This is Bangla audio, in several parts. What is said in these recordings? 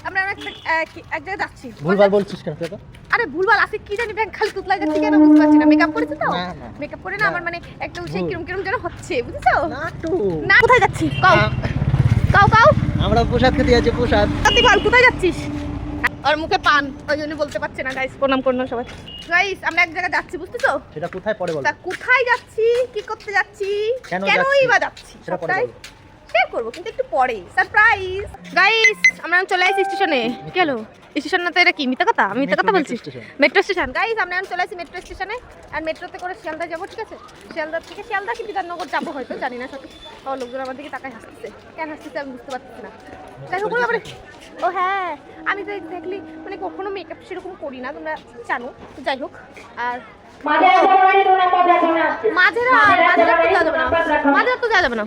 আমরা এক জায়গায় যাচ্ছি। ভুলভাল বলছিস কেন তুই? আরে ভুলভাল আছে কি জানি, ব্যাংক খালি তুতলাই যাচ্ছি কেন বুঝতে পারছি না। মেকআপ করেছি তো, মেকআপ করে না আমার মানে একটু সেই কিরম কিরম যেন হচ্ছে, বুঝছো না? কোথায় যাচ্ছি কাও কাও কাও? আমরা প্রসাদ খেতে যাচ্ছি। প্রসাদ তুই বল কোথায় যাচ্ছিস? আর মুখে পান, ওই জন্য বলতে পারছে না। গাইস প্রণাম করুন সবাই। গাইস আমরা এক জায়গায় যাচ্ছি, বুঝতেছো? সেটা কোথায় পরে বল। তা কোথায় যাচ্ছি, কি করতে যাচ্ছি, কেনই বা যাচ্ছি সবটাই শেয়ার করবো, কিন্তু একটু পরেই সারপ্রাইজ। গাইস আমরা চলে আসছি স্টেশনে। কি হলো? স্টেশন না তো এটা কি মিথ্যা কথা? আমি মিথ্যা কথা বলছি? Metro station. গাইস আমরা এখন চলে আসছি মেট্রো স্টেশনে। আর মেট্রোতে করে শিয়ালদা যাবো, ঠিক আছে? শিয়ালদা থেকে শিয়ালদা কি বিধাননগর যাবো হয়তো, জানি না সঠিক। লোকজন আমার দিকে তাকায় হাসতেছে, কেন হাসতেছে আমি বুঝতে পারছি না। যাই হোক আমরা, ও হ্যাঁ আমি তো এক্স্যাক্টলি মানে কখনো মেকআপ সেরকম করি না, তোমরা জানো। যাই হোক, আর মাঝেরা তো যাওয়া যাবে না।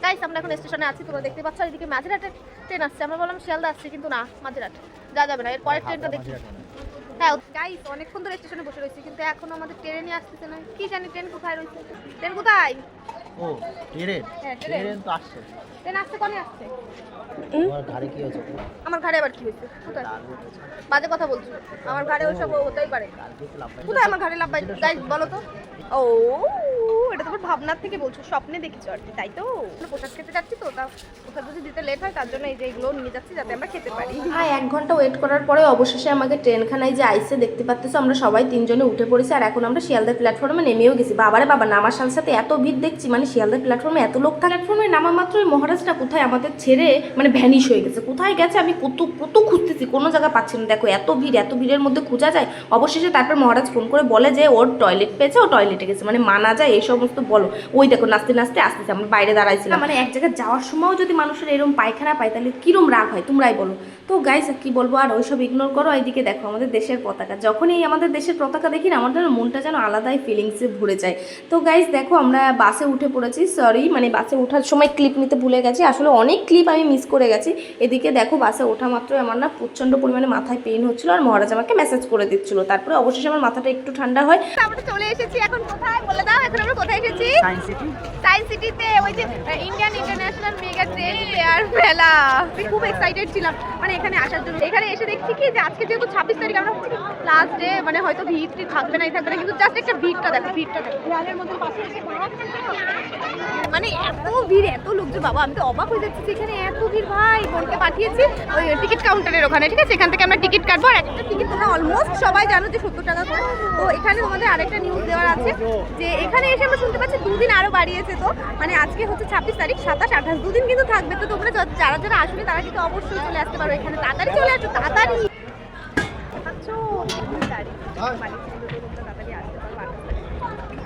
গাইস আমরা এখন স্টেশনে আছি, তোমরা দেখতে পাচ্ছ এদিকে মাঝেরহাটের ট্রেন আসছে। আমরা বললাম শিয়ালদা আসছে, কিন্তু না, মাঝেরহাট যাওয়া যাবে না। এর পরের ট্রেনটা দেখি। হ্যাঁ গাইস অনেকক্ষণ ধরে স্টেশনে বসে রয়েছি, কিন্তু এখনো আমাদের ট্রেনই আসতেছে না। কি জানি ট্রেন কোথায় রয়েছে? ট্রেন কোথায়? ও ট্রেন, ট্রেন তো আসছে। ট্রেন আসছে, কোনে আসছে? আমার ঘাড়ে কি হয়েছে? আমার ঘাড়ে আবার কি হয়েছে? কোথায়? বাজে কথা বলছো। আমার ঘাড়ে ওইসব হতেই পারে। কোথায় আমার ঘাড়ে লাভ? গাইস বলো তো। ও এটা তোমার ভাবনার থেকে বলছো, স্বপ্নে দেখেছো আর কি, তাই তো? প্রসাদ খেতে যাচ্ছি তো, তা প্রসাদ যদি দিতে লেট হয় তার জন্য এই যে এগুলো নিয়ে যাচ্ছি যাতে আমরা খেতে পারি। হ্যাঁ 1 ঘন্টা ওয়েট করার পরে অবশেষে আমাকে ট্রেনখানায় যে আইসে দেখতে পাচ্তেছো, আমরা সবাই 3 জনে উঠে পড়েছি। আর এখন আমরা শিয়ালদা প্ল্যাটফর্মে নেমেও গেছি। বাবারে বাবা, নামার সাথে সাথে এত ভিড় দেখছি, মানে শিয়ালদা প্ল্যাটফর্মে এত লোক। প্ল্যাটফর্মে নামা মাত্রই মহারাজটা কোথায় আমাদের ছেড়ে মানে ভ্যানিশ হয়ে গেছে। কোথায় গেছে আমি কত খুঁজতেছি, কোনো জায়গা পাচ্ছি না। দেখো এত ভিড়ের মধ্যে খোঁজা যায়। অবশেষে তারপর মহারাজ ফোন করে বলে যে ওর টয়লেট পেয়েছে, ও টয়লেটে গেছে। মানে মানা যায় এই সমস্ত বলো। ওই দেখো নাচতে নাচতে আসতেছে, আমরা বাইরে দাঁড়াইছিলাম। মানে এক জায়গায় যাওয়ার সময়ও যদি মানুষের এরকম পায়খানা পায় তাহলে কিরম রাগ হয় তোমরাই বলো। তো গাইস কি বলবো, আর ওইসব ইগনোর করো। এইদিকে দেখো আমাদের দেশের পতাকা। যখনই আমাদের দেশের পতাকা দেখি না, আমাদের মনটা যেন আলাদাই ফিলিংসে ভরে যায়। তো গাইস দেখো আমরা বাসে উঠে পড়েছি। সরি মানে বাসে ওঠার সময় ক্লিপ নিতে ভুলে গেছি, আসলে অনেক ক্লিপ আমি মিস করে গেছি। এদিকে দেখো বাসে ওঠা মাত্রই আমার না প্রচণ্ড পরিমাণে মাথায় পেইন হচ্ছিল, আর মহারাজ আমাকে মেসেজ করে দিচ্ছিল। তারপরে অবশেষে আমার মাথাটা একটু ঠান্ডা হয়। আমরা চলে এসেছি এখন কোথায় বলে দাও? এখন আমরা কোথায় এসেছি? সায়েন্স সিটিতে, ওই যে Indian international mega trade fair মেলা। আমি খুব এক্সাইটেড ছিলাম মানে এখানে আসার জন্য। এখানে এসে দেখছি কি যে আজকে যেহেতু 26 তারিখ, আমরা লাস্ট ডে, মানে হয়তো ভিড় থাকবে নাই থাকবে না, কিন্তু জাস্ট একটা ভিড়টা দেখো, ভিড়টা দেখো দেয়ালের মধ্যে পাশে এসে মানে এত ভিড়, এত লোক যে বাবা আমি তো অবাক হয়ে যাচ্ছি। এখানে এত ভিড় ভাই, বোনকে পাঠিয়েছি ওই টিকিট কাউন্টারের ওখানে, ঠিক আছে? এখান থেকে আমরা টিকিট কাটবো। আর একটা টিকিট তোমরা অলমোস্ট সবাই জানো যে 70 টাকা করে। তো এখানে তোমাদের আরেকটা নিউজ দেওয়ার আছে যে এখানে এসে আমরা শুনতে পাচ্ছি 2 দিন আরো বাড়িয়েছে। তো মানে আজকে হচ্ছে 26 তারিখ, 27, 28 2 দিন কিন্তু থাকবে। তো তোমরা যারা যারা আসবে তারা কিন্তু অবশ্যই চলে আসতে পারো এখানে। তাড়াতাড়ি চলে আসো, তাড়াতাড়ি।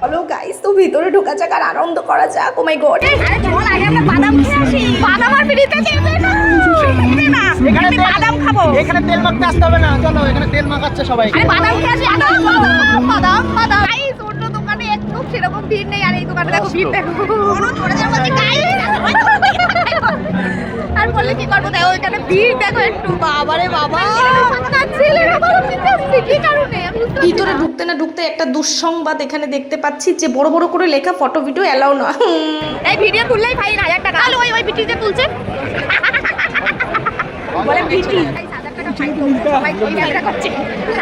হ্যালো গাইস, তো ভিতরে ঢোকা যাক আর আনন্দ করা যাক। ও মাই গড, আরে চল আগে আমরা বাদাম খেয়ে আসি। বাদাম আর ফ্রিতে দেবে না, দেবে না। এখানে বাদাম খাবো। এখানে তেল মাখতে আসতে হবে না, চলো এখানে তেল মাখাচ্ছে সবাই। আরে বাদাম খেয়ে আসি। বাদাম গাইস, অন্য দোকানে একটু সেরকম ভিড় নেই, আর এই দোকানে দেখো ভিড় দেখো। আর বললে কি করবো, দেখো ওইখানে ভিড় দেখো একটু। বাবারে বাবা, ছেলেরা বাদাম নিতে আসছে কি কারণে? ভিতরে ঢুকতে না ঢুকতে একটা দুঃসংবাদ এখানে দেখতে পাচ্ছি যে বড় বড় করে লেখা ফটো ভিডিও এলাও না। এই ভিডিও তুললেই ফাইন 1000 টাকা। হ্যালো ওই ভিডিওতে তুলছে বলে ভিডিও 1000 টাকা ফাইন। সবাই কই ক্যামেরা করছে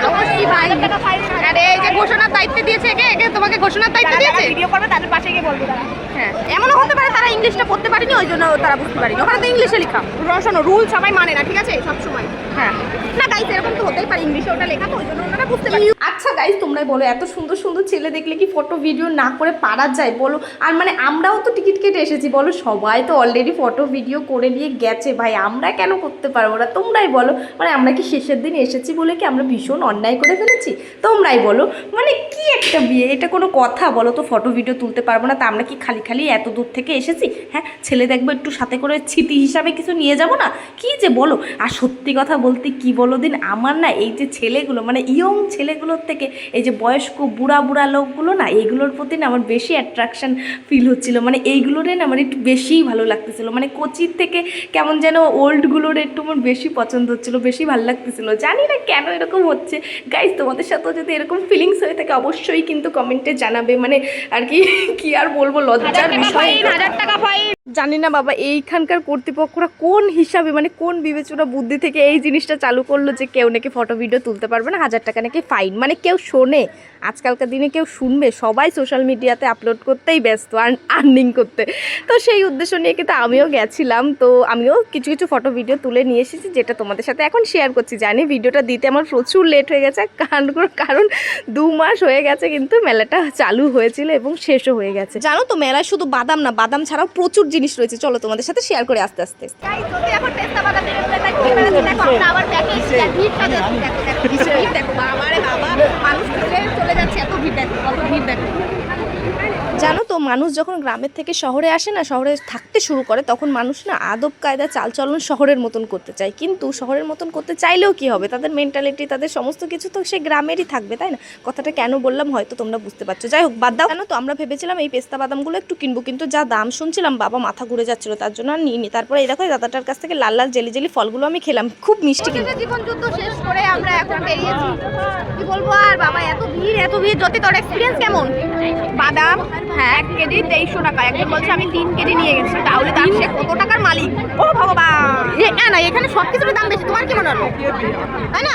অবশ্যই ভাই 1000 টাকা ফাইন। আরে এই যে ঘোষণার দায়িত্ব দিয়েছে, একে তোমাকে ঘোষণার দায়িত্ব দিয়েছে। ভিডিও করবে তাদের পাশে গিয়ে বলবো তারা। হ্যাঁ এমনও হতে পারে তারা ইংলিশটা পড়তে পারেনি, ওই জন্য তারা বুঝতে পারেনি। ওখানে তো ইংলিশে লেখা। শোনো রুল সবাই মানে না, ঠিক আছে? সব সময় হ্যাঁ না গাইস, এরকম তো হতেই পারে, ইংলিশে ওটা লেখা তো, ওই জন্য ওনারা বুঝতে পারে। আচ্ছা গাইস তোমরাই বলো, এত সুন্দর সুন্দর ছেলে দেখলে কি ফটো ভিডিও না করে পারা যায় বলো? আর মানে আমরাও তো টিকিট কেটে এসেছি বলো, সবাই তো অলরেডি ফটো ভিডিও করে নিয়ে গেছে ভাই, আমরা কেন করতে পারবো না? তোমরাই বলো। মানে আমরা কি শেষের দিন এসেছি বলে কি আমরা ভীষণ অন্যায় করে ফেলেছি? তোমরাই বলো। মানে কি একটা বিয়ে, এটা কোনো কথা বলো তো? ফটো ভিডিও তুলতে পারবো না তা আমরা কি খালি খালি এত দূর থেকে এসেছি? হ্যাঁ ছেলে দেখবো একটু সাথে করে স্মৃতি হিসাবে কিছু নিয়ে যাব না? কি যে বলো। আর সত্যি কথা বলতে কি বলো দিন, আমার না এই যে ছেলেগুলো মানে ইয়ং ছেলেগুলোর থেকে এই যে বয়স্ক বুড়া বুড়া লোকগুলো না, এইগুলোর প্রতি না আমার বেশি অ্যাট্রাকশান ফিল হচ্ছিলো। মানে এইগুলোরে না আমার একটু বেশিই ভালো লাগতেছিলো। মানে কোচির থেকে কেমন যেন ওল্ডগুলোর একটু আমার বেশি পছন্দ হচ্ছিলো, বেশি ভালো লাগতেছিলো। জানি না কেন এরকম হচ্ছে। গাইজ তোমাদের সাথেও যদি এরকম ফিলিংস হয়ে থাকে অবশ্যই কিন্তু কমেন্টে জানাবে। মানে আর কি আর বলবো, লজ্জার বিষয়। 1000 টাকা ফাইন। জানি না বাবা এইখানকার কর্তৃপক্ষরা কোন হিসাবে মানে কোন বিবেচনা বুদ্ধি থেকে এই জিনিসটা চালু করলো যে কেউ নাকি ফটো ভিডিও তুলতে পারবে না, 1000 টাকা নাকি ফাইন। মানে কেউ শোনে? আজকালকার দিনে কেউ শুনবে? সবাই সোশ্যাল মিডিয়াতে আপলোড করতেই ব্যস্ত, আর্নিং করতে। তো সেই উদ্দেশ্য নিয়ে কিন্তু আমিও গেছিলাম, তো আমিও কিছু কিছু ফটো ভিডিও তুলে নিয়ে এসেছি, যেটা তোমাদের সাথে এখন শেয়ার করছি। জানি ভিডিওটা দিতে আমার প্রচুর লেট হয়ে গেছে, কারণ 2 মাস হয়ে গেছে কিন্তু মেলাটা চালু হয়েছিল এবং শেষও হয়ে গেছে। জানো তো মেলায় শুধু বাদাম না, বাদাম ছাড়াও প্রচুর জিনিস রয়েছে। চলো তোমাদের সাথে শেয়ার করে আস্তে আস্তে। এখন পেস্তা বাদাম দেখো আবার প্যাকেজ ভিড়টা দেখো দেখো বাবা রে বাবা, মানুষ চলে যাচ্ছে, এত ভিড় দেখো, কত ভিড় দেখো। জানো তো মানুষ যখন গ্রামের থেকে শহরে আসে না, শহরে থাকতে শুরু করে, তখন মানুষ না আদব কায়দা চালচলন শহরের মতন করতে চায়। কিন্তু শহরের মতন করতে চাইলেও কি হবে, তাদের মেন্টালিটি তাদের সমস্ত কিছু তো সে গ্রামেরই থাকবে, তাই না? কথাটা কেন বললাম হয়তো তোমরা বুঝতে পারছো। যাই হোক বাদ দাও। জানো তো আমরা ভেবেছিলাম এই পেস্তা বাদামগুলো একটু কিনবো, কিন্তু যা দাম শুনছিলাম বাবা মাথা ঘুরে যাচ্ছিল, তার জন্য আর নিইনি। তারপরে এই দেখো দাদাটার কাছ থেকে লাল লাল জেলি জেলি ফলগুলো আমি খেলাম, খুব মিষ্টি। কিন্তু জীবন যুদ্ধ শেষ করে আমরা এখন বেরিয়েছি, কি বলবো আর বাবা, এত ভিড়। জ্যোতি তোর এক্সপিরিয়েন্স কেমন? বাদাম হ্যাঁ 1 কেজি 2300 টাকা, একজন বলছে আমি 3 কেজি নিয়ে গেছি, তাহলে তার সে কত টাকার মালিক? ও ভগবান! না এখানে সব কিছুর দাম বেশি, তোমার কি মনে হলো? তাই না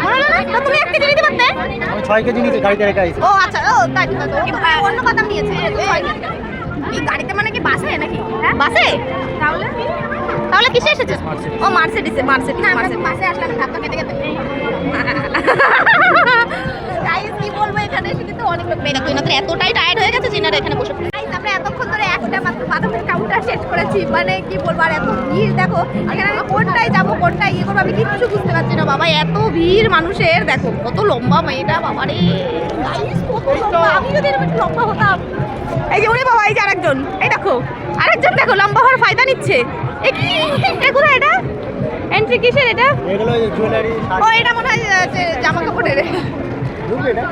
মনে হলো না? তো তুমি 1 কেজি নিতে পারতে। আমি 6 কেজি নিতে গাড়িতে রেখে আইছি। ও আচ্ছা, ও তাই অন্য বাদাম নিয়েছে। এই গাড়িতে মানে কি বাসে নাকি? বাসে? তাহলে কিসে এসেছে? ও মার্সিডিসে। বাসে আসলে আমি ধাক্কা খেতে গাইস কি বলবো, এখানে এসে কিন্তু অনেক লোক মেয়ে দেখো, এনাদের এতটাই টায়ার্ড হয়ে গেছে যেনারা এখানে বসে পড়ে। গাইস আমরা এতক্ষণ ধরে একটা মাত্র বাদামের কাউন্টার শেষ করেছি, মানে কি বলবো, আর এত ভিড় দেখো, এখানে আমি কোনটায় যাবো কোনটায় ইয়ে করবো আমি কিচ্ছু বুঝতে পারছি না বাবা, এত ভিড় মানুষের। দেখো কত লম্বা মেয়েটা বাবা রে, গাইস কত লম্বা, আমি যদি এরকম একটু লম্বা হতাম। এই যে ওরে বাবা, এই যে আরেকজন, এই দেখো আরেকজন দেখো লম্বা হওয়ার ফায়দা নিচ্ছে। এ কি এগুলো, এটা এন্ট্রি কিসের এটা? এগুলো জুয়েলারি। ও এটা মনে হয় জামা কাপড়ের। ঢুকবে এটা?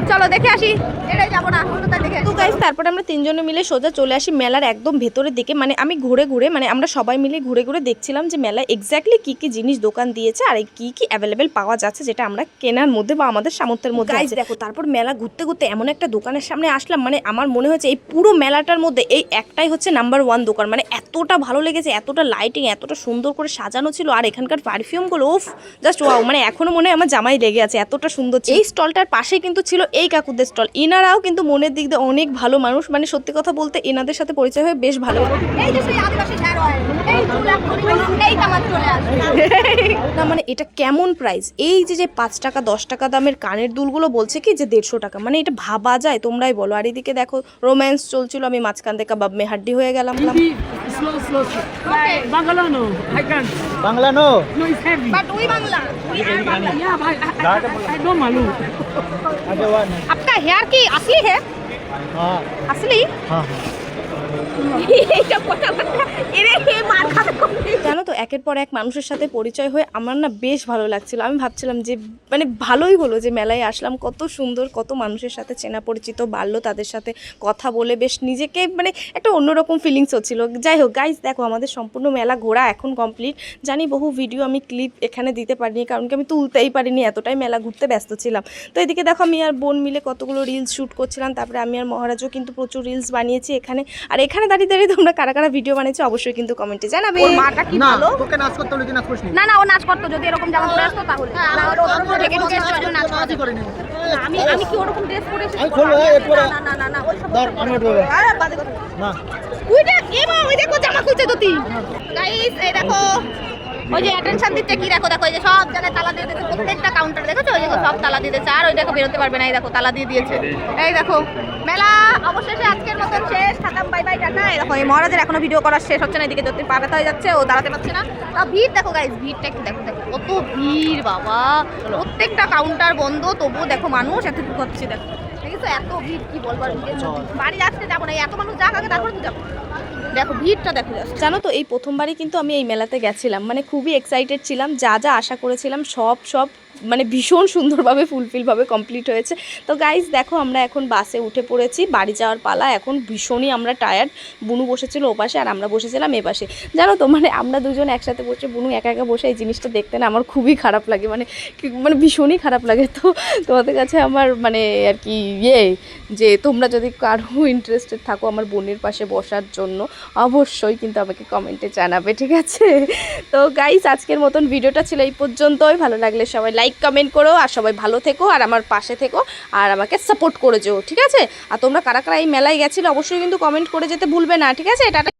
চলো দেখে আসি, এটাই যাবো না তাই দেখে। তো গাইস তারপরে আমরা তিনজনে মিলে সোজা চলে আসি মেলার একদম ভেতরের দিকে। মানে আমি ঘুরে ঘুরে মানে আমরা সবাই মিলে ঘুরে ঘুরে দেখছিলাম যে মেলায় এক্স্যাক্টলি কী কী জিনিস দোকান দিয়েছে আর কী কী অ্যাভেলেবেল পাওয়া যাচ্ছে, যেটা আমরা কেনার মধ্যে বা আমাদের সামর্থ্যের মধ্যে আছে। দেখো তারপর মেলা ঘুরতে ঘুরতে এমন একটা দোকানের সামনে আসলাম, মানে আমার মনে হয়েছে এই পুরো মেলাটার মধ্যে এই একটাই হচ্ছে নাম্বার 1 দোকান। মানে এতটা ভালো লেগেছে, এতটা লাইটিং, এতটা সুন্দর করে সাজানো ছিল, আর এখানকার পারফিউমগুলো উফ জাস্ট ওয়াও, মানে এখনো মনে হয় আমার জামাই লেগে আছে, এতটা সুন্দর। এই স্টলটার পাশে কিন্তু ছিল এই কাকুদের স্টল, ইনারাও কিন্তু মনের দিক দিয়ে অনেক ভালো মানুষ, মানে সত্যি কথা বলতে এনাদের সাথে পরিচয় হয়ে বেশ ভালো। এই যে সেই আদিবাসী হেয়ার অয়েল, এই চুলা এই কামার চলে আসে না মানে এটা কেমন প্রাইস? এই যে 5 টাকা 10 টাকা দামের কানের দুলগুলো বলছে কি যে 150 টাকা, মানে এটা ভাবা যায়? তোমরাই বলো। আর এদিকে দেখো রোম্যান্স চলছিল, আমি মাঝখান থেকে কাবাব মে হাড্ডি হয়ে গেলাম। Slow. Bangla no, I can't. Bangla no. No, it's heavy. But वही Bangla Yeah, but I don't malu. আগে ওয়ান। आपका हेयर की असली है হ্যাঁ असली হ্যাঁ। জানো তো একের পর এক মানুষের সাথে পরিচয় হয়ে আমার না বেশ ভালো লাগছিল। আমি ভাবছিলাম যে মানে ভালোই হলো যে মেলায় আসলাম, কত সুন্দর, কত মানুষের সাথে চেনা পরিচিত বাড়লো, তাদের সাথে কথা বলে বেশ নিজেকে মানে একটা অন্যরকম ফিলিংস হচ্ছিল। যাই হোক গাইস দেখো আমাদের সম্পূর্ণ মেলা ঘোরা এখন কমপ্লিট। জানি বহু ভিডিও আমি ক্লিপ এখানে দিতে পারিনি, কারণ কি আমি তুলতেই পারিনি, এতটাই মেলা ঘুরতে ব্যস্ত ছিলাম। তো এদিকে দেখো আমি আর বোন মিলে কতগুলো রিলস শ্যুট করছিলাম, তারপরে আমি আর মহারাজও কিন্তু প্রচুর রিলস বানিয়েছি এখানে। আর এখানে দাঁড়িয়ে দাঁড়িয়ে তোমরা কারা কারা ভিডিও বানিয়েছো অবশ্যই কিন্তু কমেন্টে জানাবে। ওর মাটা কি না ভালো, তোকে নাচ করতে হলে তুই নাচ করিস নি। না ও নাচ করতো, যদি এরকম জামা পরে আসতো তাহলে না, ওর উপর থেকে ঢুকে আসতো নাচ নাচই করিনি। আমি কি ওরকম ড্রেস পরে এসেছি? আমি খুলবো, এরপরে না ওই সব ধর আমি উঠবো। আরে বাজে কথা না ওইটা কে মা, ওই দেখো জামা খুলছে দতি। গাইস এই দেখো ওই যে অ্যাটেনশন দিচ্ছে, কি দেখো এই যে সব জায়গায় তালা দিয়ে দিয়েছে, প্রত্যেকটা কাউন্টার দেখেছো ওই দেখো সব তালা দিয়ে দিয়েছে, আর ওই দেখো বেরোতে পারবে না, এই দেখো তালা দিয়ে দিয়েছে। এই দেখো মেলা অবশেষে আজকের মতন শেষ, খাতাম বাই বাই টাটা। এই দেখো এই মহারাজের এখনো ভিডিও করা শেষ হচ্ছে না, এদিকে জ্যোতির পা ব্যথা হয়ে যাচ্ছে, ও দাঁড়াতে পারছে না। তা ভিড় দেখো গাইস, ভিড়টা একটু দেখো কত ভিড় বাবা, প্রত্যেকটা কাউন্টার বন্ধ, তবুও দেখো মানুষ এতটুকু হচ্ছে, দেখো দেখেছো এত ভিড়, কি বলবো আর ভিড়ের মধ্যে। বাড়ি আসতে যাবো না, এত মানুষ যাক আগে তারপরে তো যাবো। দেখো ভিড়টা দেখো যাচ্ছে। জানো তো এই প্রথমবারই কিন্তু আমি এই মেলাতে গেছিলাম, মানে খুবই এক্সাইটেড ছিলাম, যা যা আশা করেছিলাম সব মানে ভীষণ সুন্দরভাবে ফুলফিলভাবে কমপ্লিট হয়েছে। তো গাইজ দেখো আমরা এখন বাসে উঠে পড়েছি, বাড়ি যাওয়ার পালা। এখন ভীষণই আমরা টায়ার্ড। বুনু বসেছিল ও পাশে আর আমরা বসেছিলাম এ পাশে। জানো তো মানে আমরা দুজন একসাথে বসে বুনু একা একা বসে এই জিনিসটা দেখতে না আমার খুবই খারাপ লাগে, মানে ভীষণই খারাপ লাগে। তো তোমাদের কাছে আমার মানে আর কি যে তোমরা যদি কারো ইন্টারেস্টেড থাকো আমার বোনের পাশে বসার জন্য অবশ্যই কিন্তু আমাকে কমেন্টে জানাবে, ঠিক আছে? তো গাইস আজকের মতন ভিডিওটা ছিল এই পর্যন্তই। ভালো লাগলে সবাই লাইক কমেন্ট করো, আর সবাই ভালো থেকো আর আমার পাশে থেকো আর আমাকে সাপোর্ট করে যেও, ঠিক আছে? আর তোমরা কারা কারা এই মেলায় গেছিলে অবশ্যই কিন্তু কমেন্ট করে যেতে ভুলবে না, ঠিক আছে? টাটা।